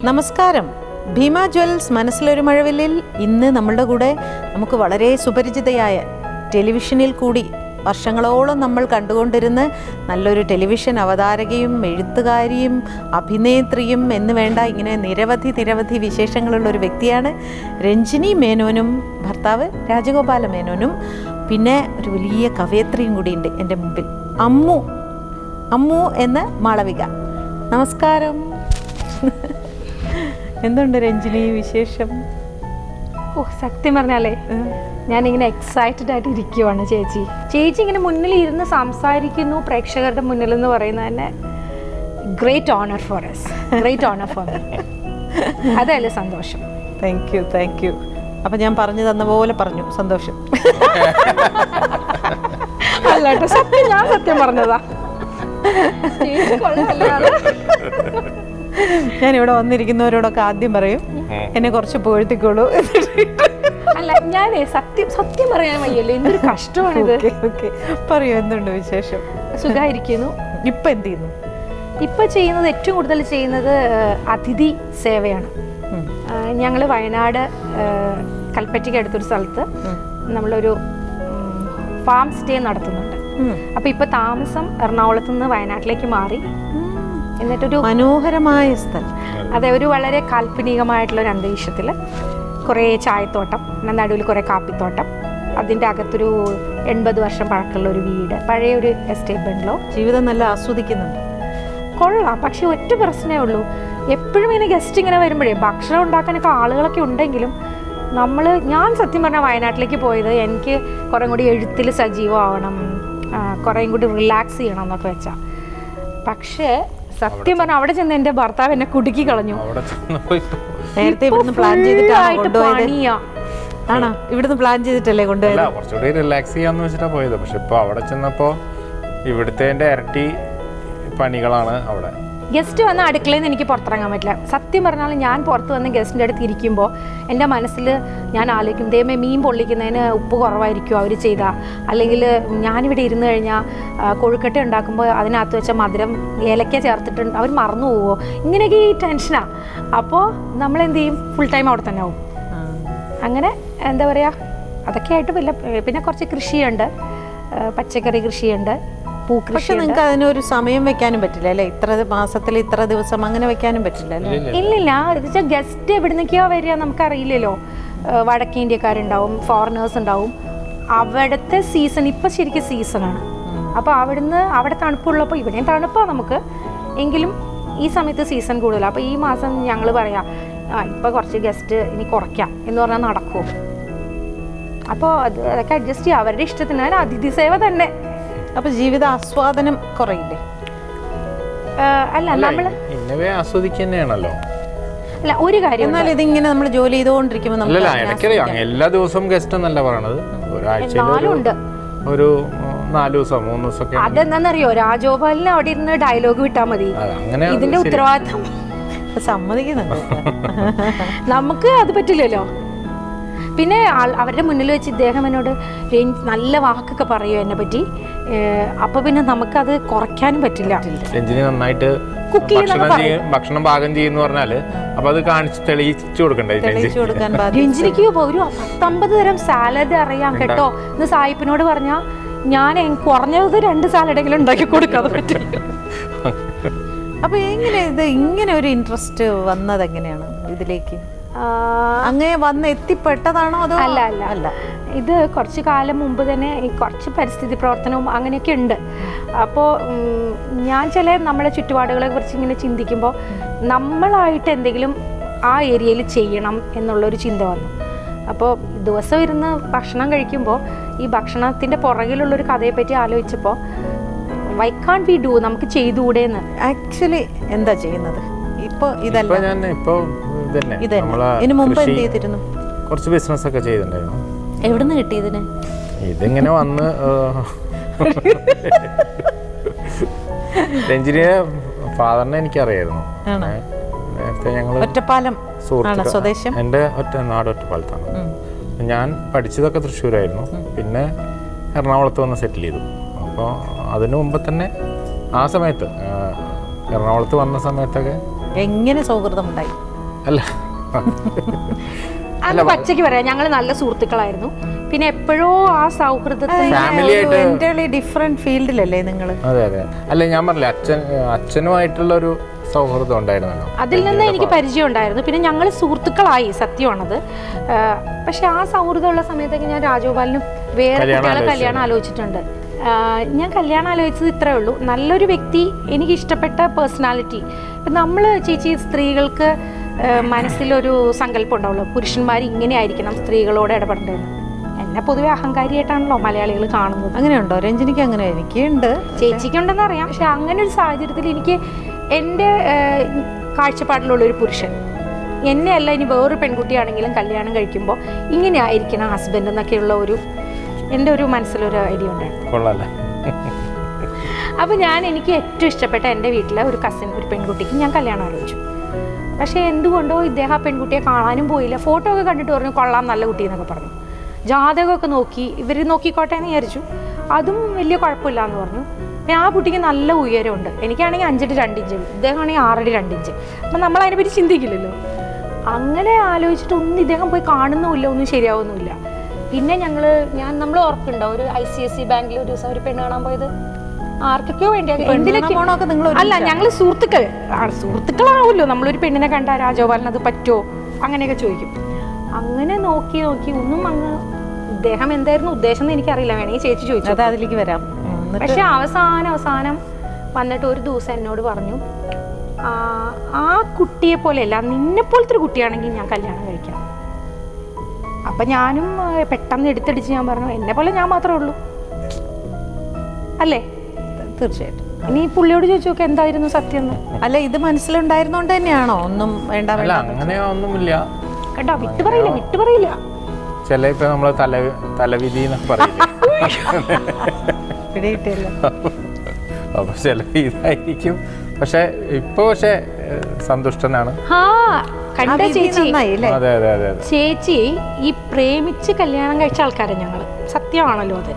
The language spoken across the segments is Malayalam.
നമസ്കാരം. ഭീമ ജ്വൽസ് മനസ്സിലൊരു മഴവില്ലിൽ ഇന്ന് നമ്മളുടെ കൂടെ നമുക്ക് വളരെ സുപരിചിതയായ ടെലിവിഷനിൽ കൂടി വർഷങ്ങളോളം നമ്മൾ കണ്ടുകൊണ്ടിരുന്ന നല്ലൊരു ടെലിവിഷൻ അവതാരകയും എഴുത്തുകാരിയും അഭിനേത്രിയും എന്ന് വേണ്ട ഇങ്ങനെ നിരവധി വിശേഷങ്ങളുള്ള ഒരു വ്യക്തിയാണ് രഞ്ജിനി മേനോനും ഭർത്താവ് രാജഗോപാല മേനോനും. പിന്നെ ഒരു വലിയ കവയത്രിയും കൂടിയുണ്ട് എൻ്റെ മുമ്പിൽ, അമ്മു എന്ന മാളവിക. നമസ്കാരം. എന്തുണ്ട് രഞ്ജിനി വിശേഷം? സത്യം പറഞ്ഞാലേ ഞാനിങ്ങനെ എക്സൈറ്റഡ് ആയിട്ട് ഇരിക്കുവാണ്. ചേച്ചി ഇങ്ങനെ മുന്നിൽ ഇരുന്ന് സംസാരിക്കുന്നു പ്രേക്ഷകരുടെ മുന്നിൽ എന്ന് പറയുന്നത് തന്നെ great honour for us, great honour for me. അതല്ലേ സന്തോഷം. Thank you. അപ്പം ഞാൻ പറഞ്ഞു തന്ന പോലെ പറഞ്ഞു, സന്തോഷം. അല്ല ഞാൻ സത്യം പറഞ്ഞതാ. ഞാനിവിടെ വന്നിരിക്കുന്നവരോടൊക്കെ ആദ്യം പറയും, എന്നെ കുറച്ച് പുകഴ്ത്തിക്കോളൂ. അല്ല ഞാൻ സത്യം പറയാൻ വയ്യല്ലോ, എന്തൊരു കഷ്ടമാണിത്. പറയൂ, എന്തുണ്ട് വിശേഷം? സുഖമായിരിക്കുന്നു. ഇപ്പൊ എന്ത് ചെയ്യുന്നു? ഇപ്പൊ ചെയ്യുന്നത്, ഏറ്റവും കൂടുതൽ ചെയ്യുന്നത് അതിഥി സേവയാണ്. ഞങ്ങൾ വയനാട് കൽപ്പറ്റയ്ക്ക് അടുത്തൊരു സ്ഥലത്ത് നമ്മളൊരു ഫാം സ്റ്റേ നടത്തുന്നുണ്ട്. അപ്പൊ ഇപ്പൊ താമസം എറണാകുളത്ത് നിന്ന് വയനാട്ടിലേക്ക് മാറി. എന്നിട്ടൊരു മനോഹരമായ സ്ഥലം. അതെ, ഒരു വളരെ കാൽപ്പനികമായിട്ടുള്ള ഒരു അന്തരീക്ഷത്തിൽ കുറേ ചായത്തോട്ടം, നടുവിൽ കുറേ കാപ്പിത്തോട്ടം, അതിൻ്റെ അകത്തൊരു 80 വർഷം പഴക്കമുള്ള ഒരു വീട്, പഴയ ഒരു എസ്റ്റേറ്റ് ബംഗ്ലോ. ജീവിതം നല്ല ആസ്വദിക്കുന്നുണ്ട്. കൊള്ളാം. പക്ഷെ ഒറ്റ പ്രശ്നമേ ഉള്ളൂ, എപ്പോഴും ഇങ്ങനെ ഗസ്റ്റ് ഇങ്ങനെ വരുമ്പോഴേ ഭക്ഷണം ഉണ്ടാക്കാനൊക്കെ ആളുകളൊക്കെ ഉണ്ടെങ്കിലും ഞാൻ സത്യം പറഞ്ഞാൽ വയനാട്ടിലേക്ക് പോയത് എനിക്ക് കുറേ കൂടി എഴുത്തിൽ സജീവമാവണം, കുറേ കൂടി റിലാക്സ് ചെയ്യണം എന്നൊക്കെ വെച്ചാൽ. പക്ഷേ സത്യം പറഞ്ഞാൽ അവിടെ ചെന്ന് എൻ്റെ ഭർത്താവ് എന്നെ കുടുക്കി കളഞ്ഞു. നേരത്തെ ഇവിടുന്ന് പ്ലാൻ ചെയ്തിട്ടാണ് ആണോ? ഇവിടുന്ന് പ്ലാൻ ചെയ്തിട്ടല്ലേ കൊണ്ടുപോയത്? കുറച്ചുകൂടി റിലാക്സ് ചെയ്യാന്ന് വെച്ചിട്ടാ പോയത്. പക്ഷെ ഇപ്പൊ അവിടെ ചെന്നപ്പോ ഇവിടുത്തെ ഇരട്ടി പണികളാണ് അവിടെ. ഗസ്റ്റ് വന്ന അടുക്കളയിൽ നിന്ന് എനിക്ക് പുറത്തിറങ്ങാൻ പറ്റില്ല. സത്യം പറഞ്ഞാൽ ഞാൻ പുറത്ത് വന്ന് ഗസ്റ്റിൻ്റെ അടുത്ത് ഇരിക്കുമ്പോൾ എൻ്റെ മനസ്സിൽ ഞാൻ ആലോചിക്കും, ദൈവമേ മീൻ പൊള്ളിക്കുന്നതിന് ഉപ്പ് കുറവായിരിക്കുമോ അവർ ചെയ്താൽ, അല്ലെങ്കിൽ ഞാനിവിടെ ഇരുന്ന് കഴിഞ്ഞാൽ കൊഴുക്കട്ട ഉണ്ടാക്കുമ്പോൾ അതിനകത്ത് വെച്ച മധുരം ഏലക്ക ചേർത്തിട്ടുണ്ട് അവർ മറന്നു പോവോ, ഇങ്ങനെയൊക്കെ ഈ ടെൻഷനാണ്. അപ്പോൾ നമ്മളെന്ത് ചെയ്യും, ഫുൾ ടൈം അവിടെ തന്നെ ആവും. അങ്ങനെ എന്താ പറയുക, അതൊക്കെ ആയിട്ട് പിന്നെ കുറച്ച് കൃഷിയുണ്ട്, പച്ചക്കറി കൃഷിയുണ്ട്, പക്ഷെ നിങ്ങൾക്ക് അതിനൊരു സമയം വെക്കാനും പറ്റില്ല അല്ലേ? ഇത്ര മാസത്തിൽ ഇത്ര ദിവസം അങ്ങനെ വെക്കാനും പറ്റില്ല അല്ലേ? ഇല്ലില്ല. ഗസ്റ്റ് എവിടുന്നൊക്കെയോ വരിക നമുക്കറിയില്ലല്ലോ. വടക്കേ ഇന്ത്യക്കാരുണ്ടാവും, ഫോറിനേഴ്സ് ഉണ്ടാവും. അവിടുത്തെ സീസൺ ഇപ്പം ശരിക്കും സീസണാണ്. അപ്പോൾ അവിടെ തണുപ്പുള്ളപ്പോൾ ഇവിടെയും തണുപ്പാണ് നമുക്ക്, എങ്കിലും ഈ സമയത്ത് സീസൺ കൂടുതലാണ്. അപ്പോൾ ഈ മാസം ഞങ്ങൾ പറയാം, ഇപ്പം കുറച്ച് ഗസ്റ്റ് ഇനി കുറയ്ക്കാം എന്ന് പറഞ്ഞാൽ നടക്കുമോ? അപ്പോൾ അതൊക്കെ അഡ്ജസ്റ്റ് ചെയ്യുക അവരുടെ ഇഷ്ടത്തിന്. അതിഥി സേവ തന്നെ. അപ്പൊ ജീവിത ആസ്വാദനം കുറയില്ലേ? അല്ല, നമ്മള് ആസ്വദിക്കുന്നതാണല്ലോ. അല്ല ഒരു കാര്യം, എന്നാൽ ഇതിങ്ങനെ നമ്മൾ ജോലി ചെയ്തുകൊണ്ടിരിക്കുമ്പോൾ എല്ലാ ദിവസവും ഗസ്റ്റ് എന്നല്ല പറയണത്, ഒരാഴ്ചയിലുണ്ട് ഒരു 4 ദിവസം 3 ദിവസം. അതെന്താണെന്നറിയോ, രാജഗോപാലിന് അവിടെ ഇരുന്ന് ഡയലോഗ് വിട്ടാൽ മതി, ഇതിന്റെ ഉത്തരവാദിത്തം സമ്മതിക്കുന്നുണ്ട്. നമുക്ക് അത് പറ്റില്ലല്ലോ. പിന്നെ അവരുടെ മുന്നിൽ വെച്ച് ഇദ്ദേഹം എന്നോട് നല്ല വാക്കൊക്കെ പറയും എന്നെ പറ്റി. അപ്പൊ പിന്നെ നമുക്കത് കുറയ്ക്കാനും പറ്റില്ല. രഞ്ജിനി നന്നായിട്ട് ഭക്ഷണം പാകം ചെയ്യുന്ന പറഞ്ഞാല് അപ്പൊ അത് കാണിച്ച് തെളിയിച്ചു കൊടുക്കണ്ടേ? രഞ്ജിനിക്ക് ഒരു 50 തരം സാലഡ് അറിയാം കേട്ടോ എന്ന് സായിപ്പിനോട് പറഞ്ഞാൽ ഞാൻ കുറഞ്ഞത് 2 സാലഡെങ്കിലും ഉണ്ടാക്കി കൊടുക്കാതെ പറ്റും. അപ്പൊ ഇങ്ങനെ ഒരു ഇൻട്രസ്റ്റ് വന്നത് എങ്ങനെയാണ് ഇതിലേക്ക്? അങ്ങനെ വന്ന് എത്തിപ്പെട്ടതാണോ അതോ? അല്ല, ഇത് കുറച്ച് കാലം മുമ്പ് തന്നെ കുറച്ച് പരിസ്ഥിതി പ്രവർത്തനവും അങ്ങനെയൊക്കെ ഉണ്ട്. അപ്പോൾ ഞാൻ നമ്മളെ ചുറ്റുപാടുകളെ കുറിച്ച് ഇങ്ങനെ ചിന്തിക്കുമ്പോൾ നമ്മളായിട്ട് എന്തെങ്കിലും ആ ഏരിയയിൽ ചെയ്യണം എന്നുള്ളൊരു ചിന്ത വന്നു. അപ്പോൾ ദിവസം ഇരുന്ന് ഭക്ഷണം കഴിക്കുമ്പോൾ ഈ ഭക്ഷണത്തിൻ്റെ പുറകിലുള്ളൊരു കഥയെപ്പറ്റി ആലോചിച്ചപ്പോൾ വൈ കാണ്ട് വി ഡു, നമുക്ക് ചെയ്തുകൂടെയെന്ന്. ആക്ച്വലി എന്താ ചെയ്യുന്നത് ഇപ്പോൾ? കുറച്ച് ബിസിനസ് ഒക്കെ ചെയ്തിട്ടുണ്ടായിരുന്നു. എവിടുന്ന് കിട്ടിയതിന്? ഇതിങ്ങനെ വന്ന് രഞ്ജിനിയെ ഫാദറിനെ എനിക്കറിയായിരുന്നു. നേരത്തെ ഞങ്ങൾ ഒറ്റപ്പാലം സ്വദേശം, എൻ്റെ നാട് ഒറ്റപ്പാലത്താണ്. ഞാൻ പഠിച്ചതൊക്കെ തൃശ്ശൂരായിരുന്നു. പിന്നെ എറണാകുളത്ത് വന്ന് സെറ്റിൽ ചെയ്തു. അപ്പോൾ അതിനു മുമ്പ് തന്നെ ആ സമയത്ത് എറണാകുളത്ത് വന്ന സമയത്തൊക്കെ എങ്ങനെ സൗഹൃദമുണ്ടായി? അല്ല അത് പച്ചയ്ക്ക് പറയാം, ഞങ്ങൾ നല്ല സുഹൃത്തുക്കളായിരുന്നു. പിന്നെ എപ്പോഴോ ആ സൗഹൃദത്തിൽ ഫാമിലി ഡിഫറെന്റ് ഫീൽഡിലല്ലേ നിങ്ങൾ? അതെ അതെ. അല്ല ഞാൻ പറഞ്ഞില്ലേ, അച്ഛനുമായിട്ടുള്ള ഒരു സൗഹൃദം ഉണ്ടായിരുന്നല്ലോ, അതിൽ നിന്ന് എനിക്ക് പരിചയം ഉണ്ടായിരുന്നു. പിന്നെ ഞങ്ങൾ സുഹൃത്തുക്കളായി, സത്യമാണത്. പക്ഷെ ആ സൗഹൃദമുള്ള സമയത്തൊക്കെ ഞാൻ രാജഗോപാലിന് വേറെ കുട്ടികളെ കല്യാണം ആലോചിച്ചിട്ടുണ്ട്. ഞാൻ കല്യാണം ആലോചിച്ചത് ഇത്രേ ഉള്ളൂ, നല്ലൊരു വ്യക്തി, എനിക്ക് ഇഷ്ടപ്പെട്ട പേഴ്സണാലിറ്റി. ഇപ്പം നമ്മൾ ചേച്ചി സ്ത്രീകൾക്ക് മനസ്സിലൊരു സങ്കല്പം ഉണ്ടാവുള്ളൂ, പുരുഷന്മാർ ഇങ്ങനെ ആയിരിക്കണം സ്ത്രീകളോട് ഇടപെടേണ്ടത്. എന്നെ പൊതുവെ അഹങ്കാരിയായിട്ടാണല്ലോ മലയാളികൾ കാണുന്നത്. അങ്ങനെയുണ്ടോ? രഞ്ജിനിക്ക് അങ്ങനെ എനിക്കുണ്ട്, ചേച്ചിക്കുണ്ടെന്ന് അറിയാം. പക്ഷെ അങ്ങനെ ഒരു സാഹചര്യത്തിൽ എനിക്ക് എൻ്റെ കാഴ്ചപ്പാടിലുള്ളൊരു പുരുഷൻ എന്നെയല്ല, ഇനി വേറൊരു പെൺകുട്ടിയാണെങ്കിലും കല്യാണം കഴിക്കുമ്പോൾ ഇങ്ങനെ ആയിരിക്കണം ഹസ്ബൻഡ് എന്നൊക്കെയുള്ള ഒരു എൻ്റെ ഒരു മനസ്സിലൊരു ഐഡിയ ഉണ്ടായിരുന്നു. അപ്പോൾ എനിക്ക് ഏറ്റവും ഇഷ്ടപ്പെട്ട എൻ്റെ വീട്ടിലെ ഒരു കസിൻ, ഒരു പെൺകുട്ടിക്ക് ഞാൻ കല്യാണം ആലോചിച്ചു. പക്ഷേ എന്തുകൊണ്ടോ ഇദ്ദേഹം ആ പെൺകുട്ടിയെ കാണാനും പോയില്ല. ഫോട്ടോ ഒക്കെ കണ്ടിട്ട് പറഞ്ഞു കൊള്ളാം, നല്ല കുട്ടി എന്നൊക്കെ പറഞ്ഞു. ജാതകമൊക്കെ നോക്കി, ഇവർ നോക്കിക്കോട്ടെ എന്ന് വിചാരിച്ചു. അതും വലിയ കുഴപ്പമില്ല എന്ന് പറഞ്ഞു. പിന്നെ ആ കുട്ടിക്ക് നല്ല ഉയരമുണ്ട്, എനിക്കാണെങ്കിൽ 5 അടി 2 ഇഞ്ച്, ഇദ്ദേഹമാണെങ്കിൽ 6 അടി 2 ഇഞ്ച്. അപ്പം നമ്മൾ അതിനെപ്പറ്റി ചിന്തിക്കില്ലല്ലോ. അങ്ങനെ ആലോചിച്ചിട്ടൊന്നും ഇദ്ദേഹം പോയി കാണുന്നുമില്ല, ഒന്നും ശരിയാവുന്നുമില്ല. പിന്നെ നമ്മൾ ഓർക്കുന്നുണ്ടോ, ഒരു ICICI ബാങ്കിൽ ഒരു ദിവസം ഒരു പെണ്ണ് കാണാൻ പോയത്? ആർക്കൊക്കെയോ വേണ്ടി, അല്ല ഞങ്ങൾ സുഹൃത്തുക്കളാവുമല്ലോ. നമ്മളൊരു പെണ്ണിനെ കണ്ട രാജഗോപാലിന് അത് പറ്റുമോ അങ്ങനെയൊക്കെ ചോദിക്കും. അങ്ങനെ നോക്കി ഒന്നും അങ്ങ്, ഇദ്ദേഹം എന്തായിരുന്നു ഉദ്ദേശം എന്ന് എനിക്കറിയില്ല, വേണമെങ്കിൽ ചേച്ചി ചോദിച്ചു, അതിലേക്ക് വരാം. പക്ഷെ അവസാനം വന്നിട്ട് ഒരു ദിവസം എന്നോട് പറഞ്ഞു, ആ കുട്ടിയെ പോലെയല്ല, നിന്നെപ്പോലത്തെ ഒരു കുട്ടിയാണെങ്കിൽ ഞാൻ കല്യാണം കഴിക്കാം. അപ്പം ഞാനും പെട്ടെന്ന് എടുത്തടിച്ച് ഞാൻ പറഞ്ഞു, എന്നെ പോലെ ഞാൻ മാത്രമേ ഉള്ളൂ അല്ലേ? തീർച്ചയായിട്ടും. ഇനി പുള്ളിയോട് ചോദിച്ചു നോക്കെ എന്തായിരുന്നു സത്യം എന്ന്. അല്ല, ഇത് മനസ്സിലുണ്ടായിരുന്നോണ്ട് തന്നെയാണോ? ഒന്നും വേണ്ട അങ്ങനെയൊന്നുമില്ല കേട്ടോ, വിട്ടുപറയില്ല. ചില ഇപ്പൊ നമ്മള് തലവിധി എന്നൊക്കെ പറയില്ലേ, അപ്പൊ ചില ഇതായിരിക്കും. പക്ഷെ ഇപ്പൊ സന്തുഷ്ടനാണ്. ചേച്ചി ഈ പ്രേമിച്ച് കല്യാണം കഴിച്ച ആൾക്കാരെ ഞങ്ങള്, സത്യമാണല്ലോ അത്.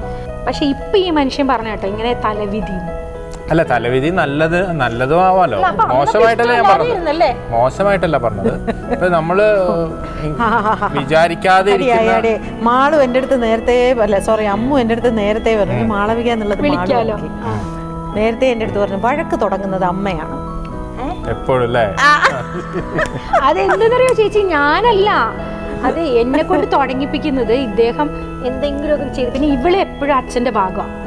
പക്ഷെ ഇപ്പൊ ഈ മനുഷ്യൻ പറഞ്ഞ കേട്ടോ ഇങ്ങനെ തലവിധി. അല്ല, തലവിധി നല്ലതും ആവാലോ, മോശമായിട്ടല്ല ഞാൻ പറഞ്ഞത്, മോശമായിട്ടല്ല പറഞ്ഞത്. ഇപ്പൊ നമ്മള് വിചാരിക്കാതെ മാളു എന്റെ അടുത്ത് നേരത്തെ, അമ്മു എന്റെ അടുത്ത് നേരത്തെ പറഞ്ഞു, മാളവിക എന്നുള്ളത് നേരത്തെ എന്റെ അടുത്ത് പറഞ്ഞു, വഴക്ക് തുടങ്ങുന്നത് അമ്മയാണ് എപ്പോഴും അല്ലേ? അതെന്തെന്നറിയോ ചേച്ചി, ഞാനല്ല, അത് എന്നെ കൊണ്ട് തുടങ്ങിപ്പിക്കുന്നത് ഇദ്ദേഹം എന്തെങ്കിലുമൊക്കെ ചെയ്ത്. പിന്നെ ഇവളെ എപ്പോഴും അച്ഛന്റെ ഭാഗമാണ്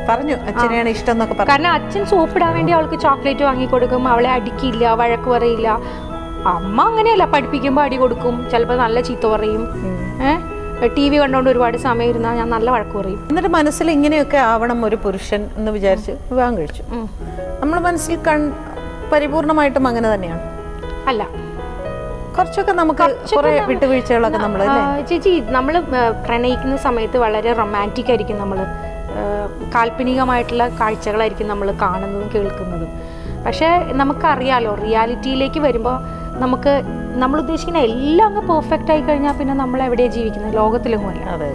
പറഞ്ഞു, അച്ഛനെയാണ് ഇഷ്ടം എന്നൊക്കെ പറഞ്ഞു. കാരണം അച്ഛൻ സോപ്പിടാൻ വേണ്ടി അവൾക്ക് ചോക്ലേറ്റ് വാങ്ങിക്കൊടുക്കും, അവളെ അടിക്കില്ല, വഴക്ക് പറയില്ല. അമ്മ അങ്ങനെയല്ല, പഠിപ്പിക്കുമ്പോൾ അടി കൊടുക്കും, ചിലപ്പോൾ നല്ല ചീത്ത പറയും. TV കണ്ടോണ്ട് ഒരുപാട് സമയം ഇരുന്നാൽ ഞാൻ നല്ല വഴക്ക് പറയും. എന്നിട്ട് മനസ്സിൽ ഇങ്ങനെയൊക്കെ ആവണം ഒരു പുരുഷൻ എന്ന് വിചാരിച്ച് വിവാഹം കഴിച്ചു. നമ്മൾ മനസ്സിൽ പരിപൂർണമായിട്ടും അങ്ങനെ തന്നെയാണ്? അല്ല, കുറച്ചൊക്കെ നമുക്ക് കുറെ വിട്ടുവീഴ്ചകളൊക്കെ നമ്മൾ. ചേച്ചി, നമ്മൾ പ്രണയിക്കുന്ന സമയത്ത് വളരെ റൊമാൻറ്റിക് ആയിരിക്കും, നമ്മൾ കാൽപ്പനികമായിട്ടുള്ള കാഴ്ചകളായിരിക്കും നമ്മൾ കാണുന്നതും കേൾക്കുന്നതും. പക്ഷേ നമുക്കറിയാലോ, റിയാലിറ്റിയിലേക്ക് വരുമ്പോൾ നമ്മൾ ഉദ്ദേശിക്കുന്ന എല്ലാം അങ്ങ് പെർഫെക്റ്റ് ആയി കഴിഞ്ഞാൽ പിന്നെ നമ്മൾ എവിടെയാണ് ജീവിക്കുന്നത്? ലോകത്തിലൊന്നും അല്ല. അതെ.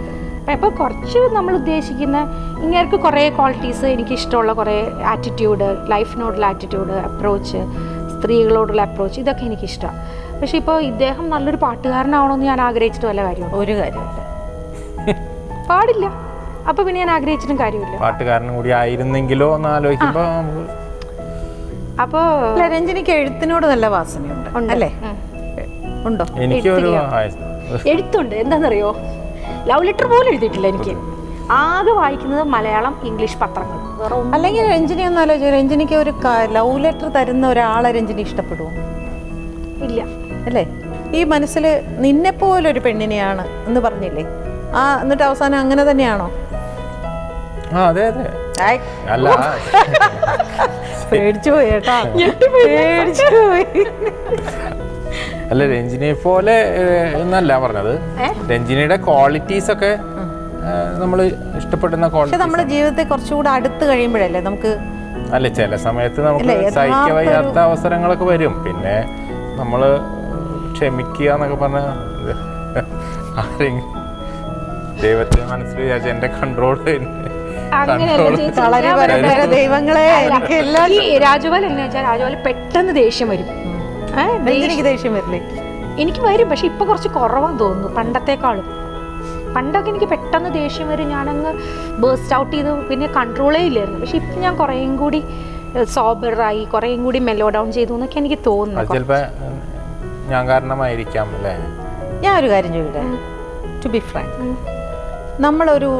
അപ്പോൾ കുറച്ച് നമ്മൾ ഉദ്ദേശിക്കുന്ന ഇങ്ങനെയൊക്കെ കുറേ ക്വാളിറ്റീസ്, എനിക്കിഷ്ടമുള്ള കുറേ ആറ്റിറ്റ്യൂഡ്, ലൈഫിനോടുള്ള ആറ്റിറ്റ്യൂഡ്, അപ്രോച്ച്, സ്ത്രീകളോടുള്ള അപ്രോച്ച്, ഇതൊക്കെ എനിക്കിഷ്ടമാണ്. പക്ഷെ ഇപ്പോൾ ഇദ്ദേഹം നല്ലൊരു പാട്ടുകാരനാവണമെന്ന് ഞാൻ ആഗ്രഹിച്ചിട്ട് വല്ല കാര്യമാണ്? ഒരു കാര്യമില്ല, പാടില്ല. അപ്പോൾ പിന്നെ ഞാൻ ആഗ്രഹിച്ചിട്ടും കാര്യമില്ല. പാട്ടുകാരനും കൂടി ആയിരുന്നെങ്കിലോ എന്ന് ആലോചിക്കുമ്പോൾ അപ്പോൾ രഞ്ജിനിക്ക് എഴുത്തിനോട് നല്ല വാസനയുണ്ട് അല്ലേ? ഉണ്ടോ? എഴുത്തുണ്ട്. എന്താണെന്നറിയോ, ലവ് ലെറ്റർ പോലും എഴുതിയിട്ടില്ല. എനിക്ക് ആകെ വായിക്കുന്നത് മലയാളം, ഇംഗ്ലീഷ് പത്രങ്ങൾ. അല്ലെങ്കിൽ രഞ്ജിനി ഒന്ന് ആലോചിച്ചു, രഞ്ജിനിക്ക് ഒരു ലവ് ലെറ്റർ തരുന്ന ഒരാളെ രഞ്ജിനി ഇഷ്ടപ്പെടുമോ? ഇല്ല അല്ലേ? ഈ മനസ്സിൽ നിന്നെപ്പോലൊരു പെണ്ണിനെയാണ് എന്ന് പറഞ്ഞില്ലേ, എന്നിട്ട് അവസാനം അങ്ങനെ തന്നെയാണോ? അതെ അതെ. അല്ല, പേടിച്ചു പോയി കേട്ടാ, പേടിച്ചു പോയി. അല്ല, രഞ്ജിനിയെ പോലെ എന്നല്ല പറഞ്ഞത്, രഞ്ജിനിയുടെ ക്വാളിറ്റീസ് ഒക്കെ നമ്മൾ ഇഷ്ടപ്പെടുന്ന ക്വാളിറ്റി. നമ്മുടെ ജീവിതത്തെ കുറച്ചുകൂടെ അടുത്ത് കഴിയുമ്പോഴല്ലേ നമുക്ക്. അല്ല, ചില സമയത്ത് നമുക്ക് സഹിക്കാൻ വയ്യാത്ത അവസരങ്ങളൊക്കെ വരും. പിന്നെ നമ്മൾ ക്ഷമിക്കുക എന്നൊക്കെ പറഞ്ഞ, ആരെങ്കിലും ദൈവത്തെ മനസ്സിൽ വിചാരിച്ച എന്റെ കൺട്രോൾ ദൈവങ്ങളെ. രാജുപാൽ എന്നു വെച്ചാൽ രാജുപാൽ പെട്ടെന്ന് ദേഷ്യം വരും. എനിക്ക് ദേഷ്യം വരില്ലേ? എനിക്ക് വരും, പക്ഷെ ഇപ്പൊ കുറച്ച് കുറവാന്ന് തോന്നുന്നു പണ്ടത്തെക്കാളും. പണ്ടൊക്കെ എനിക്ക് പെട്ടെന്ന് ദേഷ്യം വരും, ഞാനങ്ങ് ബേസ്റ്റ് ഔട്ട് ചെയ്ത് പിന്നെ കൺട്രോളേ ഇല്ലായിരുന്നു. പക്ഷെ ഇപ്പം ഞാൻ കുറേയും കൂടി സോബറായി, കുറേയും കൂടി മെലോ ഡൗൺ ചെയ്തു എന്നൊക്കെ എനിക്ക് തോന്നുന്നു. ഞാൻ കാരണമായിരിക്കാം അല്ലേ? ഞാൻ ഒരു കാര്യം ചോദിക്കട്ടെ, ടു ബി ഫ്രാങ്ക്, നമ്മളൊരു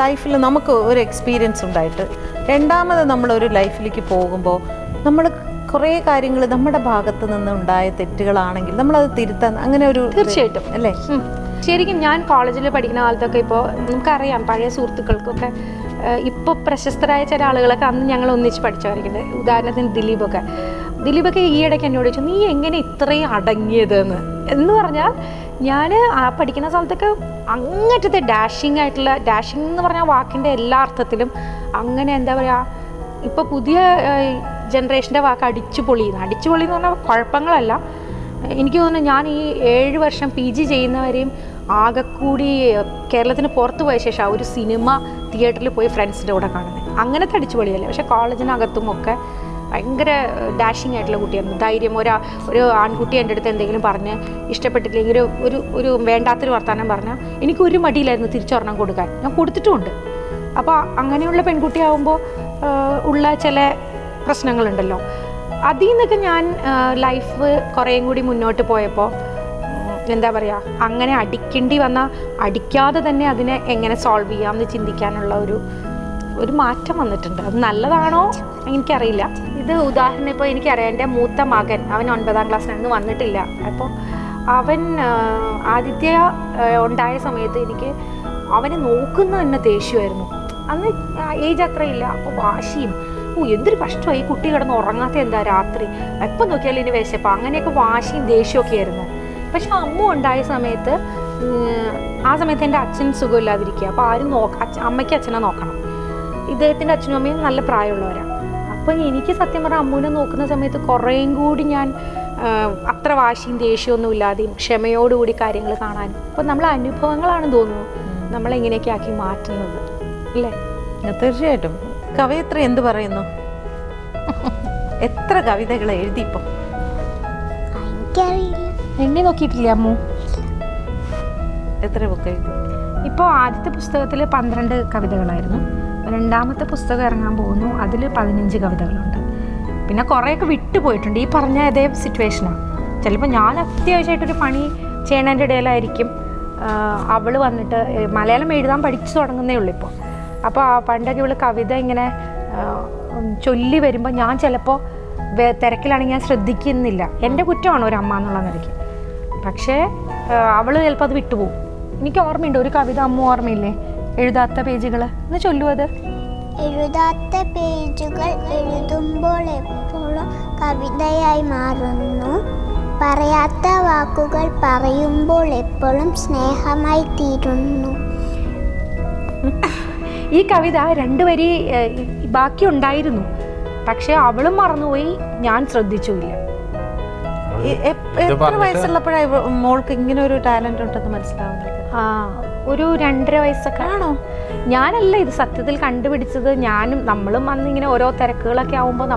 ലൈഫിൽ നമുക്ക് ഒരു എക്സ്പീരിയൻസ് ഉണ്ടായിട്ട് രണ്ടാമത് നമ്മളൊരു ലൈഫിലേക്ക് പോകുമ്പോൾ നമ്മൾ കുറേ കാര്യങ്ങൾ നമ്മുടെ ഭാഗത്ത് നിന്ന് ഉണ്ടായ തെറ്റുകളാണെങ്കിൽ നമ്മളത് തിരുത്താൻ അങ്ങനെ ഒരു തീർച്ചയായിട്ടും അല്ലേ? ശരിക്കും ഞാൻ കോളേജിൽ പഠിക്കുന്ന കാലത്തൊക്കെ ഇപ്പോൾ നമുക്കറിയാം പഴയ സുഹൃത്തുക്കൾക്കൊക്കെ ഇപ്പോൾ പ്രശസ്തരായ ചില ആളുകളൊക്കെ അന്ന് ഞങ്ങൾ ഒന്നിച്ച് പഠിച്ചവരൊക്കെ. ഉദാഹരണത്തിന് ദിലീപൊക്കെ ഈയിടയ്ക്ക് എന്നോട് ചോദിച്ചു, നീ എങ്ങനെ ഇത്രയും അടങ്ങിയതെന്ന്. എന്ന് പറഞ്ഞാൽ ഞാൻ ആ പഠിക്കുന്ന സ്ഥലത്തൊക്കെ അങ്ങനത്തെ ഡാഷിങ് എന്ന് പറഞ്ഞാൽ വാക്കിൻ്റെ എല്ലാ അർത്ഥത്തിലും അങ്ങനെ എന്താ പറയുക, ഇപ്പോൾ പുതിയ ജനറേഷൻ്റെ വാക്ക് അടിച്ചുപൊളി എന്ന് പറഞ്ഞാൽ കുഴപ്പങ്ങളല്ല. എനിക്ക് തോന്നുന്നു ഞാൻ ഈ 7 വർഷം PG ചെയ്യുന്നവരെയും ആകെക്കൂടി കേരളത്തിന് പുറത്ത് പോയ ശേഷം ഒരു സിനിമ തിയേറ്ററിൽ പോയി ഫ്രണ്ട്സിൻ്റെ കൂടെ കാണുന്നത്. അങ്ങനത്തെ അടിച്ചുപൊളിയല്ലേ. പക്ഷേ കോളേജിനകത്തും ഒക്കെ ഭയങ്കര ഡാഷിങ് ആയിട്ടുള്ള കുട്ടിയായിരുന്നു. ധൈര്യം. ഒരു ആൺകുട്ടി എൻ്റെ അടുത്ത് എന്തെങ്കിലും പറഞ്ഞ് ഇഷ്ടപ്പെട്ടില്ലെങ്കിൽ ഒരു വേണ്ടാത്തൊരു വർത്തമാനം പറഞ്ഞാൽ എനിക്കൊരു മടിയിലായിരുന്നു തിരിച്ചൊരെണ്ണം കൊടുക്കാൻ. ഞാൻ കൊടുത്തിട്ടുമുണ്ട്. അപ്പോൾ അങ്ങനെയുള്ള പെൺകുട്ടിയാവുമ്പോൾ ഉള്ള ചില പ്രശ്നങ്ങളുണ്ടല്ലോ, അതിൽ നിന്നൊക്കെ ഞാൻ ലൈഫ് കുറേയും കൂടി മുന്നോട്ട് പോയപ്പോൾ എന്താ പറയുക, അങ്ങനെ അടിക്കേണ്ടി വന്നാൽ അടിക്കാതെ തന്നെ അതിനെ എങ്ങനെ സോൾവ് ചെയ്യാമെന്ന് ചിന്തിക്കാനുള്ള ഒരു മാറ്റം വന്നിട്ടുണ്ട്. അത് നല്ലതാണോ എനിക്കറിയില്ല. ഇത് ഉദാഹരണം ഇപ്പോൾ എനിക്കറിയാം, എൻ്റെ മൂത്ത മകൻ, അവൻ 9ാം ക്ലാസ്സിലായിരുന്നു, വന്നിട്ടില്ല. അപ്പോൾ അവൻ ആദിത്യ ഉണ്ടായ സമയത്ത് എനിക്ക് അവനെ നോക്കുന്ന തന്നെ ദേഷ്യമായിരുന്നു. അന്ന് ഏജ് അത്രയില്ല. അപ്പോൾ വാശിയും, എന്തൊരു കഷ്ടമായി കുട്ടി കിടന്ന് ഉറങ്ങാത്ത എന്താ രാത്രി, എപ്പം നോക്കിയാലും ഇനി വിശപ്പം, അങ്ങനെയൊക്കെ വാശിയും ദേഷ്യമൊക്കെ ആയിരുന്നു. പക്ഷെ അമ്മ ഉണ്ടായ സമയത്ത് ആ സമയത്ത് എൻ്റെ അച്ഛൻ സുഖമില്ലാതിരിക്കുക. അപ്പോൾ ആരും അമ്മയ്ക്ക് അച്ഛനെ നോക്കണം. ഇദ്ദേഹത്തിൻ്റെ അച്ഛനും അമ്മയും നല്ല പ്രായമുള്ളവരാണ്. അപ്പോൾ എനിക്ക് സത്യം പറഞ്ഞാൽ അമ്മൂനെ നോക്കുന്ന സമയത്ത് കുറേയും കൂടി ഞാൻ അത്ര വാശിയും ദേഷ്യമൊന്നും ഇല്ലാതെയും ക്ഷമയോടുകൂടി കാര്യങ്ങൾ കാണാനും. അപ്പോൾ നമ്മളെ അനുഭവങ്ങളാണെന്ന് തോന്നുന്നു നമ്മളെങ്ങനെയൊക്കെ ആക്കി മാറ്റുന്നത് അല്ലേ? തീർച്ചയായിട്ടും. കവയിത്രി എന്ത് പറയുന്നു? എത്ര കവിതകൾ എഴുതിയിപ്പോ? എന്നെ നോക്കിയിട്ടില്ല അമ്മു. എത്ര ബുക്ക് എഴുതി? ഇപ്പോൾ ആദ്യത്തെ പുസ്തകത്തിൽ 12 കവിതകളായിരുന്നു. രണ്ടാമത്തെ പുസ്തകം ഇറങ്ങാൻ പോകുന്നു, അതിൽ 15 കവിതകളുണ്ട്. പിന്നെ കുറേയൊക്കെ വിട്ടുപോയിട്ടുണ്ട്. ഈ പറഞ്ഞ അതേ സിറ്റുവേഷനാണ്. ചിലപ്പോൾ ഞാൻ അത്യാവശ്യമായിട്ടൊരു പണി ചെയ്യണതിൻ്റെ ഇടയിലായിരിക്കും അവൾ വന്നിട്ട് മലയാളം എഴുതാൻ പഠിച്ചു തുടങ്ങുന്നേ ഉള്ളൂ ഇപ്പോൾ. അപ്പോൾ പണ്ടൊക്കെ ഇവൾ കവിത ഇങ്ങനെ ചൊല്ലി വരുമ്പോൾ ഞാൻ ചിലപ്പോൾ തിരക്കിലാണെങ്കിൽ ഞാൻ ശ്രദ്ധിക്കുന്നില്ല. എൻ്റെ കുറ്റമാണ് ഒരു അമ്മ എന്നുള്ള നിലയ്ക്ക്. പക്ഷേ അവൾ ചിലപ്പോൾ അത് വിട്ടുപോകും. എനിക്ക് ഓർമ്മയുണ്ട് ഒരു കവിത, അമ്മ ഓർമ്മയില്ലേ? എഴുതാത്ത പേജുകൾ എന്ന് ചൊല്ലു. അത് എഴുതാത്ത പേജുകൾ എഴുതുമ്പോൾ എപ്പോഴും കവിതയായി മാറുന്നു. പറയാത്ത വാക്കുകൾ പറയുമ്പോൾ എപ്പോഴും സ്നേഹമായി തീരുന്നു. ഈ കവിത 2 വരി ബാക്കി ഉണ്ടായിരുന്നു, പക്ഷെ അവളും മറന്നുപോയി, ഞാൻ ശ്രദ്ധിച്ചുമില്ല. എത്ര വയസ്സുള്ളപ്പോഴാണ് മോൾക്ക് ഇങ്ങനെ ഒരു ടാലന്റ് ഉണ്ടെന്ന് മനസ്സിലാവുന്നത്? ഒരു 2.5 വയസ്സൊക്കെ ആണോ? ഞാനല്ല ഇത് സത്യത്തിൽ കണ്ടുപിടിച്ചത്. നമ്മളും അന്ന് ഇങ്ങനെ ഓരോ തിരക്കുകളൊക്കെ ആകുമ്പോൾ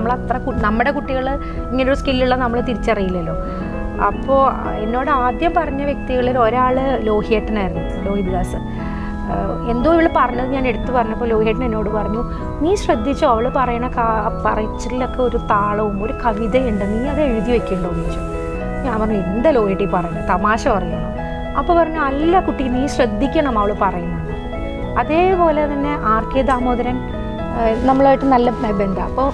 നമ്മുടെ കുട്ടികൾ ഇങ്ങനൊരു സ്കില്ലുള്ള നമ്മൾ തിരിച്ചറിയില്ലല്ലോ. അപ്പോൾ എന്നോട് ആദ്യം പറഞ്ഞ വ്യക്തികളിൽ ഒരാൾ ലോഹിയേട്ടനായിരുന്നു, ലോഹിതദാസ്. എന്തോ ഇവൾ പറഞ്ഞത് ഞാൻ എടുത്തു പറഞ്ഞപ്പോൾ ലോഹിയേട്ടൻ എന്നോട് പറഞ്ഞു, നീ ശ്രദ്ധിച്ചോ അവൾ പറച്ചിലൊക്കെ ഒരു താളവും ഒരു കവിതയുണ്ട്, നീ അത് എഴുതി വെക്കണ്ടോ എന്ന് ചോദിച്ചു. ഞാൻ പറഞ്ഞു, എന്താ ലോഹിയേട്ടി പറയുന്നത്, തമാശ പറയണം. അപ്പോൾ പറഞ്ഞു, അല്ല കുട്ടി, നീ ശ്രദ്ധിക്കണം അവൾ പറയുന്നത്. അതേപോലെ തന്നെ RK ദാമോദരൻ നമ്മളായിട്ട് നല്ല ബന്ധം. അപ്പോൾ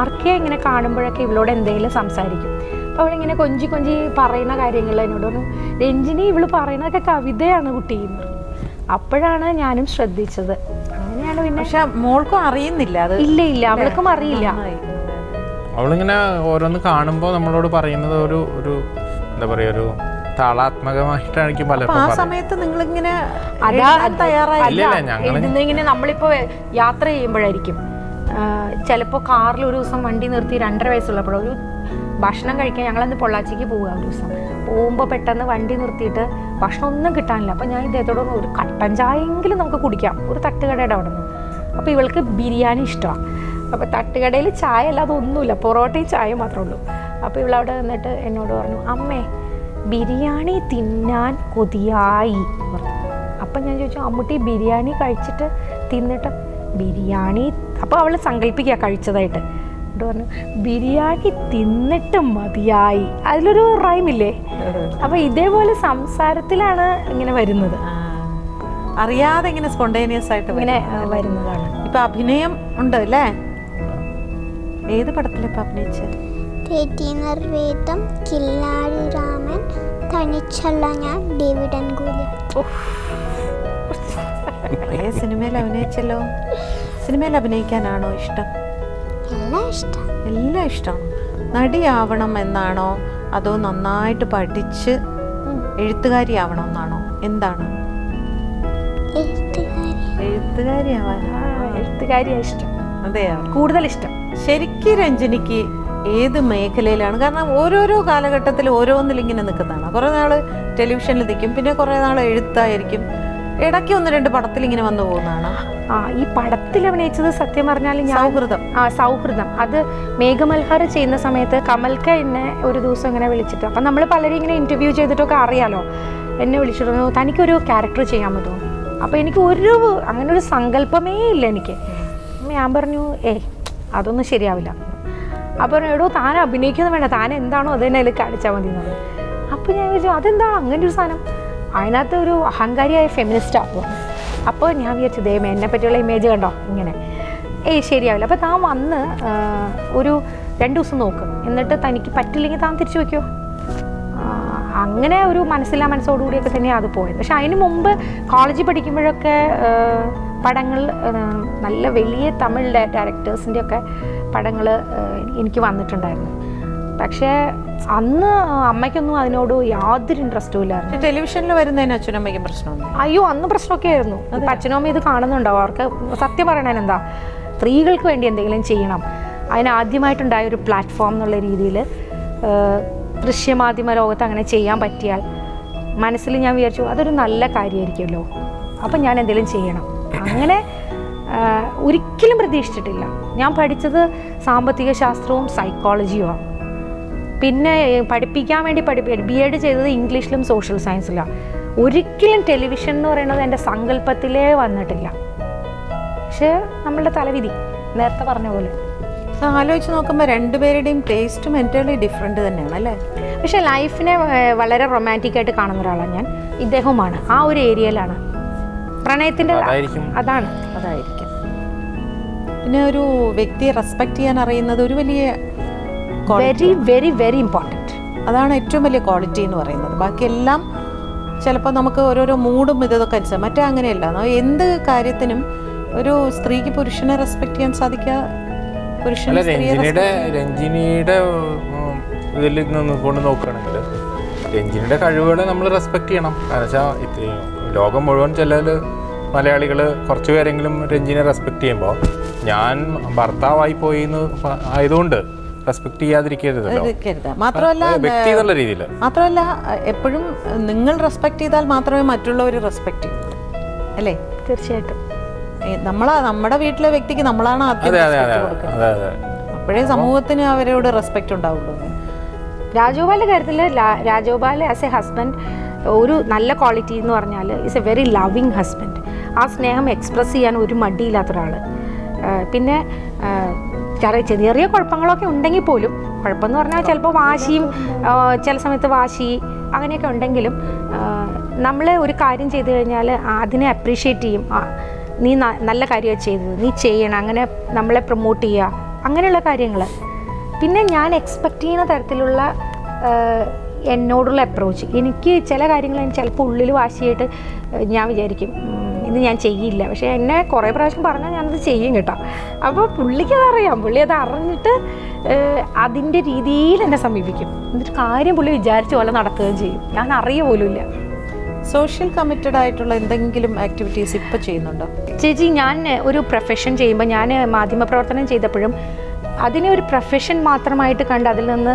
RK ഇങ്ങനെ കാണുമ്പോഴൊക്കെ ഇവളോട് എന്തെങ്കിലും സംസാരിക്കും. അപ്പോൾ അവളിങ്ങനെ കൊഞ്ചി പറയുന്ന കാര്യങ്ങൾ എന്നോട് പറഞ്ഞു, രഞ്ജിനി ഇവൾ പറയുന്നതൊക്കെ കവിതയാണ് കുട്ടിയെന്ന്. അപ്പോഴാണ് ഞാനും ശ്രദ്ധിച്ചത്. അങ്ങനെയാണ്. പിന്നെ പക്ഷെ മോൾക്കും അറിയുന്നില്ല അത്. ഇല്ല അവൾക്കും അറിയില്ല. അവളിങ്ങനെ ഓരോന്ന് കാണുമ്പോൾ നമ്മളോട് പറയുന്നത് ഒരു എന്താ പറയുക, ഒരു താളാത്മകമായിട്ടാണ് എനിക്ക് പലപ്പോഴും. ആ സമയത്ത് നിങ്ങളിങ്ങനെ ഇങ്ങനെ നമ്മളിപ്പോ യാത്ര ചെയ്യുമ്പോഴായിരിക്കും, ചിലപ്പോൾ കാറിൽ ഒരു ദിവസം വണ്ടി നിർത്തി 2.5 വയസ്സുള്ളപ്പോൾ ഒരു ഭക്ഷണം കഴിക്കാൻ ഞങ്ങളന്ന് പൊള്ളാച്ചിക്ക് പോവുക. ഒരു ദിവസം പോകുമ്പോൾ പെട്ടെന്ന് വണ്ടി നിർത്തിയിട്ട് ഭക്ഷണം ഒന്നും കിട്ടാനില്ല. അപ്പോൾ ഞാൻ ഇദ്ദേഹത്തോട് ഒരു കട്ടൻ ചായയെങ്കിലും നമുക്ക് കുടിക്കാം, ഒരു തട്ടുകടയുടെ അവിടെ നിന്ന്. അപ്പോൾ ഇവൾക്ക് ബിരിയാണി ഇഷ്ടമാണ്. അപ്പോൾ തട്ടുകടയിൽ ചായ അല്ലാതെ ഒന്നുമില്ല, പൊറോട്ടയും ചായ മാത്രമേ ഉള്ളൂ. അപ്പോൾ ഇവളവിടെ നിന്നിട്ട് എന്നോട് പറഞ്ഞു, അമ്മേ ബിരിയാണി തിന്നാൻ കൊതിയായി പറഞ്ഞു. അപ്പം ഞാൻ ചോദിച്ചു, അമ്മൂട്ടി ബിരിയാണി കഴിച്ചിട്ട് തിന്നിട്ട് ബിരിയാണി, അപ്പോൾ അവൾ സങ്കല്പിക്കുക കഴിച്ചതായിട്ട്. എന്നിട്ട് പറഞ്ഞു ബിരിയാണി തിന്നിട്ട് മതിയായി. അതിലൊരു റൈമില്ലേ? അപ്പോൾ ഇതേപോലെ സംസാരത്തിലാണ് ഇങ്ങനെ വരുന്നത്, അറിയാതെ ഇങ്ങനെ സ്പോണ്ടേനിയസ് ആയിട്ട് ഇങ്ങനെ വരുന്നതാണ്. ഇപ്പൊ അഭിനയം ഉണ്ട് അല്ലേ? ഏത് പടത്തിലാണ് ഇപ്പൊ അഭിനയിച്ചത്? രതിനിർവേദം, കില്ലാടി രാമൻ, തനിച്ചല്ല ഞാൻ, ഡേവിഡ് ആൻഡ് ഗോലിയത്ത്. കുറേ സിനിമയിൽ അഭിനയിച്ചല്ലോ. സിനിമയിൽ അഭിനയിക്കാനാണോ ഇഷ്ടം? എല്ലാം ഇഷ്ടം. എല്ലാം ഇഷ്ടമാണ്. നടിയാവണം എന്നാണോ അതോ നന്നായിട്ട് പഠിച്ച് എഴുത്തുകാരിയാവണം എന്നാണോ? എന്താണ്? എഴുത്തുകാരിയാണ് ഇഷ്ടം. അതെയോ? കൂടുതൽ ഇഷ്ടം. ശരിക്കും രഞ്ജിനിക്ക് ഏത് മേഖലയിലാണ്? കാരണം ഓരോരോ കാലഘട്ടത്തിൽ ഓരോന്നിൽ ഇങ്ങനെ നിൽക്കുന്നതാണ്. കുറേ നാൾ ടെലിവിഷനിൽ നിൽക്കും, പിന്നെ കുറേ നാൾ എഴുത്തായിരിക്കും, ഇടയ്ക്ക് 1-2 പടത്തിൽ ഇങ്ങനെ വന്നു പോകുന്നതാണ്. ഈ പടത്തിൽ അഭിനയിച്ചത് സത്യം പറഞ്ഞാൽ സൗഹൃദം അത് മേഘമൽഹാർ ചെയ്യുന്ന സമയത്ത് കമൽക്ക എന്നെ ഒരു ദിവസം ഇങ്ങനെ വിളിച്ചിട്ട്, അപ്പം നമ്മൾ പലരും ഇങ്ങനെ ഇൻ്റർവ്യൂ ചെയ്തിട്ടൊക്കെ അറിയാലോ, എന്നെ വിളിച്ചിരുന്നു, തനിക്കൊരു ക്യാരക്ടർ ചെയ്യാൻ പറ്റുമോ? അപ്പോൾ എനിക്ക് അങ്ങനെ ഒരു സങ്കല്പമേ ഇല്ല എനിക്ക്. ഞാൻ പറഞ്ഞു അതൊന്നും ശരിയാവില്ല. അപ്പോൾ എടോ താൻ അഭിനയിക്കുന്നത് വേണ്ട, താൻ എന്താണോ അത് തന്നെ അതിൽ കാണിച്ചാൽ മതി എന്നത്. അപ്പോൾ ഞാൻ വിചാരിച്ചു അതെന്താണ് അങ്ങനെ ഒരു സാധനം? അതിനകത്ത് ഒരു അഹങ്കാരിയായ ഫെമിനിസ്റ്റാണ്. അപ്പോൾ ഞാൻ വിചാരിച്ചു ദൈവമേ എന്നെ പറ്റിയുള്ള ഇമേജ് കണ്ടോ ഇങ്ങനെ, ശരിയാവില്ല. അപ്പോൾ താൻ വന്ന് ഒരു 2 ദിവസം നോക്ക്, എന്നിട്ട് തനിക്ക് പറ്റില്ലെങ്കിൽ താൻ തിരിച്ചു വയ്ക്കുമോ? അങ്ങനെ ഒരു മനസ്സോടുകൂടിയൊക്കെ തന്നെയാണ് അത് പോയത്. പക്ഷെ അതിന് മുമ്പ് കോളേജിൽ പഠിക്കുമ്പോഴൊക്കെ പടങ്ങൾ നല്ല വലിയ തമിഴ് ഡയറക്ടേഴ്സിൻ്റെ ഒക്കെ പടങ്ങൾ എനിക്ക് വന്നിട്ടുണ്ടായിരുന്നു. പക്ഷേ അന്ന് അമ്മയ്ക്കൊന്നും അതിനോട് യാതൊരു ഇൻട്രസ്റ്റും ഇല്ലായിരുന്നു. ടെലിവിഷനിൽ വരുന്നതിന് അച്ഛനും അമ്മയ്ക്കും പ്രശ്നമൊന്നും? അയ്യോ അന്ന് പ്രശ്നമൊക്കെ ആയിരുന്നു. ഇപ്പം അച്ഛനും അമ്മയും ഇത് കാണുന്നുണ്ടാവും. അവർക്ക് സത്യം പറയണത് എന്താ, സ്ത്രീകൾക്ക് വേണ്ടി എന്തെങ്കിലും ചെയ്യണം. അതിനാദ്യമായിട്ടുണ്ടായ ഒരു പ്ലാറ്റ്ഫോം എന്നുള്ള രീതിയിൽ ദൃശ്യമാധ്യമ ലോകത്ത് അങ്ങനെ ചെയ്യാൻ പറ്റിയാൽ മനസ്സിൽ ഞാൻ വിചാരിച്ചു അതൊരു നല്ല കാര്യമായിരിക്കുമല്ലോ, അപ്പം ഞാൻ എന്തെങ്കിലും ചെയ്യണം. അങ്ങനെ ഒരിക്കലും പ്രതീക്ഷിച്ചിട്ടില്ല. ഞാൻ പഠിച്ചത് സാമ്പത്തിക ശാസ്ത്രവും സൈക്കോളജിയുമാണ്. പിന്നെ പഠിപ്പിക്കാൻ വേണ്ടി BEd ചെയ്തത് ഇംഗ്ലീഷിലും സോഷ്യൽ സയൻസിലാണ്. ഒരിക്കലും ടെലിവിഷൻ എന്ന് പറയുന്നത് എൻ്റെ സങ്കല്പത്തിലേ വന്നിട്ടില്ല. പക്ഷേ നമ്മളുടെ തലവിധി നേരത്തെ പറഞ്ഞ പോലെ. ആലോചിച്ച് നോക്കുമ്പോൾ രണ്ടുപേരുടെയും ടേസ്റ്റും എൻ്റർലി ഡിഫറെൻ്റ് തന്നെയാണ് അല്ലേ? പക്ഷേ ലൈഫിനെ വളരെ റൊമാൻറ്റിക്കായിട്ട് കാണുന്ന ഒരാളാണ് ഞാൻ. ഇദ്ദേഹവുമാണ് ആ ഒരു ഏരിയയിലാണ് പ്രണയത്തിൻ്റെ അതായിരിക്കും. പിന്നെ ഒരു വ്യക്തിയെ റെസ്പെക്ട് ചെയ്യാൻ അറിയുന്നത് ഒരു വലിയ വെരി വെരി വെരി ഇമ്പോർട്ടൻറ്റ്. അതാണ് ഏറ്റവും വലിയ ക്വാളിറ്റി എന്ന് പറയുന്നത്. ബാക്കിയെല്ലാം ചിലപ്പോൾ നമുക്ക് ഓരോരോ മൂഡും ഇതൊക്കെ അനുസരിച്ച്, മറ്റേ അങ്ങനെയല്ല. എന്ത് കാര്യത്തിനും ഒരു സ്ത്രീക്ക് പുരുഷനെ റെസ്പെക്ട് ചെയ്യാൻ സാധിക്കുക. രഞ്ജിനിയുടെ ഇതിൽ നിന്ന് കൊണ്ട് നോക്കുകയാണെങ്കിൽ രഞ്ജിനിയുടെ കഴിവുകളെ നമ്മൾ റെസ്പെക്ട് ചെയ്യണം. കാരണം വെച്ചാൽ ലോകം മുഴുവൻ ചില മലയാളികൾ കുറച്ച് പേരെങ്കിലും രഞ്ജിനെ റെസ്പെക്ട് ചെയ്യുമ്പോൾ ഞാൻ ഭർത്താവായി പോയി എന്ന് ആയതുകൊണ്ട് റെസ്പെക്ട് ചെയ്യാതിരിക്കരുതല്ലോ. മാത്രമല്ല വ്യക്തി എന്നുള്ള രീതിയിൽ മാത്രമല്ല എപ്പോഴും നിങ്ങൾ റെസ്പെക്ട് ചെയ്താൽ മാത്രമേ മറ്റുള്ളവർ റെസ്പെക്ട് ചെയ്യൂ അല്ലേ? തീർച്ചയായിട്ടും. നമ്മുടെ വീട്ടിലെ വ്യക്തിക്ക് നമ്മളാണ് ആദ്യം കൊടുക്കുന്നത്. അപ്പോഴേ സമൂഹത്തിന് അവരോട് റെസ്പെക്ട് ഉണ്ടാവുള്ളൂ. രാജഗോപാലിൻ്റെ കാര്യത്തിൽ രാജഗോപാൽ ആസ് എ ഹസ്ബൻഡ് ഒരു നല്ല ക്വാളിറ്റി എന്ന് പറഞ്ഞാൽ is A very loving husband. ആ സ്നേഹം എക്സ്പ്രസ് ചെയ്യാൻ ഒരു മടിയില്ലാത്ത ഒരാൾ. പിന്നെ ചെറിയ കുഴപ്പങ്ങളൊക്കെ ഉണ്ടെങ്കിൽ പോലും, കുഴപ്പമെന്ന് പറഞ്ഞാൽ ചിലപ്പോൾ വാശിയും ചില സമയത്ത് വാശി അങ്ങനെയൊക്കെ ഉണ്ടെങ്കിലും നമ്മൾ ഒരു കാര്യം ചെയ്തു കഴിഞ്ഞാൽ അതിനെ അപ്രീഷിയേറ്റ് ചെയ്യും. നീ നല്ല കാര്യമാണ് ചെയ്തത്, നീ ചെയ്യണം, അങ്ങനെ നമ്മളെ പ്രൊമോട്ട് ചെയ്യുക, അങ്ങനെയുള്ള കാര്യങ്ങൾ. പിന്നെ ഞാൻ എക്സ്പെക്റ്റ് ചെയ്യുന്ന തരത്തിലുള്ള എന്നോടുള്ള അപ്രോച്ച്. എനിക്ക് ചില കാര്യങ്ങൾ ചിലപ്പോൾ ഉള്ളിൽ വാശിയായിട്ട് ഞാൻ വിചാരിക്കും ഇത് ഞാൻ ചെയ്യില്ല, പക്ഷേ എന്നെ കുറേ പ്രാവശ്യം പറഞ്ഞാൽ ഞാനത് ചെയ്യും കേട്ടോ. അപ്പോൾ പുള്ളിക്കതറിയാം, പുള്ളി അത് അറിഞ്ഞിട്ട് അതിൻ്റെ രീതിയിൽ എന്നെ സമീപിക്കും. എന്നിട്ട് കാര്യം പുള്ളി വിചാരിച്ച പോലെ നടത്തുകയും ചെയ്യും. ഞാൻ അറിയ പോലുമില്ല. സോഷ്യൽ കമ്മിറ്റഡ് ആയിട്ടുള്ള എന്തെങ്കിലും ആക്ടിവിറ്റീസ് ഇപ്പോൾ ചെയ്യുന്നുണ്ടോ? ചേച്ചി, ഞാൻ ഒരു പ്രൊഫഷൻ ചെയ്യുമ്പോൾ, ഞാൻ മാധ്യമപ്രവർത്തനം ചെയ്തപ്പോഴും അതിനെ ഒരു പ്രൊഫഷൻ മാത്രമായിട്ട് കണ്ട് അതിൽ നിന്ന്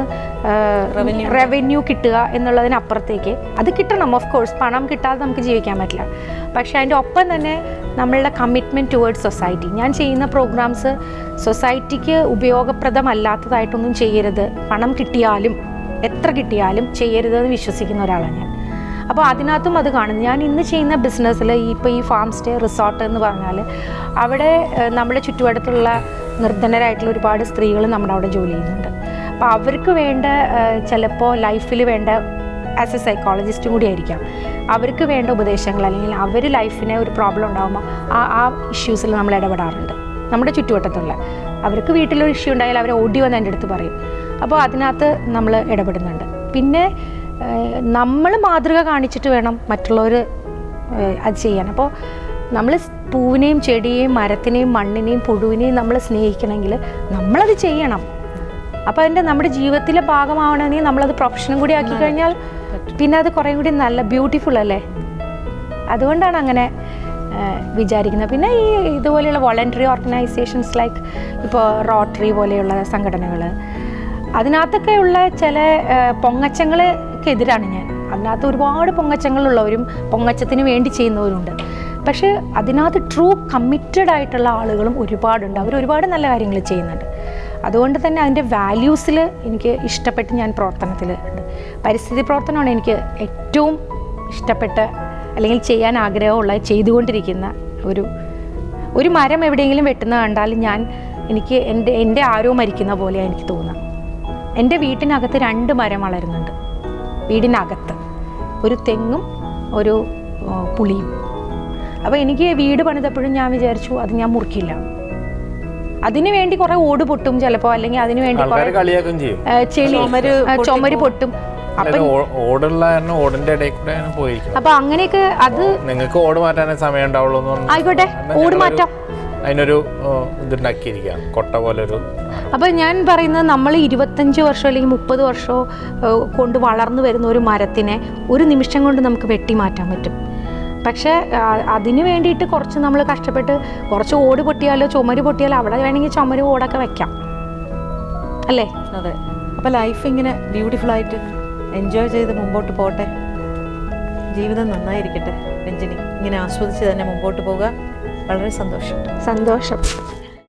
റവന്യൂ കിട്ടുക എന്നുള്ളതിനപ്പുറത്തേക്ക് അത് കിട്ടണം. ഓഫ് കോഴ്സ് പണം കിട്ടാതെ നമുക്ക് ജീവിക്കാൻ പറ്റില്ല. പക്ഷേ അതിൻ്റെ ഒപ്പം തന്നെ നമ്മളുടെ കമ്മിറ്റ്മെൻറ്റ് ടുവേർഡ്സ് സൊസൈറ്റി. ഞാൻ ചെയ്യുന്ന പ്രോഗ്രാംസ് സൊസൈറ്റിക്ക് ഉപയോഗപ്രദമല്ലാത്തതായിട്ടൊന്നും ചെയ്യരുത്, പണം കിട്ടിയാലും എത്ര കിട്ടിയാലും ചെയ്യരുതെന്ന് വിശ്വസിക്കുന്ന ഒരാളാണ് ഞാൻ. അപ്പോൾ അതിനകത്തും അത് കാണുന്നു. ഞാൻ ഇന്ന് ചെയ്യുന്ന ബിസിനസ്സിൽ ഇപ്പോൾ ഈ ഫാം സ്റ്റേ റിസോർട്ട് എന്ന് പറഞ്ഞാൽ അവിടെ നമ്മുടെ ചുറ്റുവട്ടത്തുള്ള നിർധനരായിട്ടുള്ള ഒരുപാട് സ്ത്രീകൾ നമ്മുടെ അവിടെ ജോലി ചെയ്യുന്നുണ്ട്. അപ്പോൾ അവർക്ക് വേണ്ട ചിലപ്പോൾ ലൈഫിൽ വേണ്ട ആസ് എ സൈക്കോളജിസ്റ്റും കൂടി ആയിരിക്കാം അവർക്ക് വേണ്ട ഉപദേശങ്ങൾ, അല്ലെങ്കിൽ അവർ ലൈഫിന് ഒരു പ്രോബ്ലം ഉണ്ടാകുമ്പോൾ ആ ഇഷ്യൂസിൽ നമ്മൾ ഇടപെടാറുണ്ട്. നമ്മുടെ ചുറ്റുവട്ടത്തുള്ള അവർക്ക് വീട്ടിലൊരു ഇഷ്യൂ ഉണ്ടായാൽ അവർ ഓടി വന്ന് എൻ്റെ അടുത്ത് പറയും. അപ്പോൾ അതിനകത്ത് നമ്മൾ ഇടപെടുന്നുണ്ട്. പിന്നെ നമ്മൾ മാതൃക കാണിച്ചിട്ട് വേണം മറ്റുള്ളവർ അത് ചെയ്യാൻ. അപ്പോൾ നമ്മൾ പൂവിനെയും ചെടിയെയും മരത്തിനെയും മണ്ണിനെയും പുഴുവിനെയും നമ്മൾ സ്നേഹിക്കണമെങ്കിൽ നമ്മളത് ചെയ്യണം. അപ്പോൾ അതിൻ്റെ നമ്മുടെ ജീവിതത്തിലെ ഭാഗമാവണമെങ്കിൽ നമ്മളത് പ്രൊഫഷനും കൂടി ആക്കി കഴിഞ്ഞാൽ പിന്നെ അത് കുറേ കൂടി നല്ല ബ്യൂട്ടിഫുൾ അല്ലേ. അതുകൊണ്ടാണ് അങ്ങനെ വിചാരിക്കുന്നത്. പിന്നെ ഈ ഇതുപോലെയുള്ള വോളണ്ടറി ഓർഗനൈസേഷൻസ് ലൈക്ക് ഇപ്പോൾ റോട്ടറി പോലെയുള്ള സംഘടനകൾ, അതിനകത്തൊക്കെയുള്ള ചില പൊങ്ങച്ചങ്ങൾക്കെതിരാണ് ഞാൻ. അതിനകത്ത് ഒരുപാട് പൊങ്ങച്ചങ്ങളുള്ളവരും പൊങ്ങച്ചത്തിന് വേണ്ടി ചെയ്യുന്നവരുണ്ട്. പക്ഷേ അതിനകത്ത് ട്രൂ കമ്മിറ്റഡ് ആയിട്ടുള്ള ആളുകളും ഒരുപാടുണ്ട്. അവർ ഒരുപാട് നല്ല കാര്യങ്ങൾ ചെയ്യുന്നുണ്ട്. അതുകൊണ്ട് തന്നെ അതിൻ്റെ വാല്യൂസിൽ എനിക്ക് ഇഷ്ടപ്പെട്ട് ഞാൻ പ്രവർത്തനത്തിൽ ഉണ്ട്. പരിസ്ഥിതി പ്രവർത്തനമാണ് എനിക്ക് ഏറ്റവും ഇഷ്ടപ്പെട്ട അല്ലെങ്കിൽ ചെയ്യാൻ ആഗ്രഹമുള്ള ചെയ്തുകൊണ്ടിരിക്കുന്ന ഒരു മരം എവിടെയെങ്കിലും വെട്ടുന്ന കണ്ടാൽ എനിക്ക് എൻ്റെ ആരോ മരിക്കുന്ന പോലെയാണ് എനിക്ക് തോന്നുന്നത്. എൻ്റെ വീട്ടിനകത്ത് 2 മരം വളരുന്നുണ്ട്. വീടിനകത്ത് ഒരു തെങ്ങും ഒരു പുളിയും. അപ്പോൾ എനിക്ക് വീട് പണിതപ്പോഴും ഞാൻ വിചാരിച്ചു അത് ഞാൻ മുറിക്കില്ല. അതിനു വേണ്ടി കുറെ ഓട് പൊട്ടും ചിലപ്പോൾ, അല്ലെങ്കിൽ അതിനു വേണ്ടി ചുമര് പൊട്ടും. അപ്പൊ അങ്ങനെയൊക്കെ അത് നിങ്ങൾക്ക് ഓട് മാറ്റാനേ സമയം ഉണ്ടാവുള്ളൂ. ആയിക്കോട്ടെ, ഓട് മാറ്റാം. അതിനൊരു ഇതുണ്ടാക്കിയിരിക്കാം, കൊട്ട പോലെ ഒരു. അപ്പോൾ ഞാൻ പറയുന്നത് നമ്മൾ 25 വർഷം അല്ലെങ്കിൽ 30 വർഷമോ കൊണ്ട് വളർന്നു വരുന്ന ഒരു മരത്തിനെ ഒരു നിമിഷം കൊണ്ട് നമുക്ക് വെട്ടിമാറ്റാൻ പറ്റും. പക്ഷേ അതിന് വേണ്ടിയിട്ട് കുറച്ച് നമ്മൾ കഷ്ടപ്പെട്ട് കുറച്ച് ഓട് പൊട്ടിയാലോ ചുമര് പൊട്ടിയാലോ അവിടെ വേണമെങ്കിൽ ചുമര് ഓടൊക്കെ വെക്കാം അല്ലേ. അതെ. അപ്പോൾ ലൈഫ് ഇങ്ങനെ ബ്യൂട്ടിഫുള്ളായിട്ട് എൻജോയ് ചെയ്ത് മുമ്പോട്ട് പോട്ടെ. ജീവിതം നന്നായിരിക്കട്ടെ രഞ്ജിനി. ഇങ്ങനെ ആസ്വദിച്ച് തന്നെ മുമ്പോട്ട് പോകുക. വളരെ സന്തോഷം.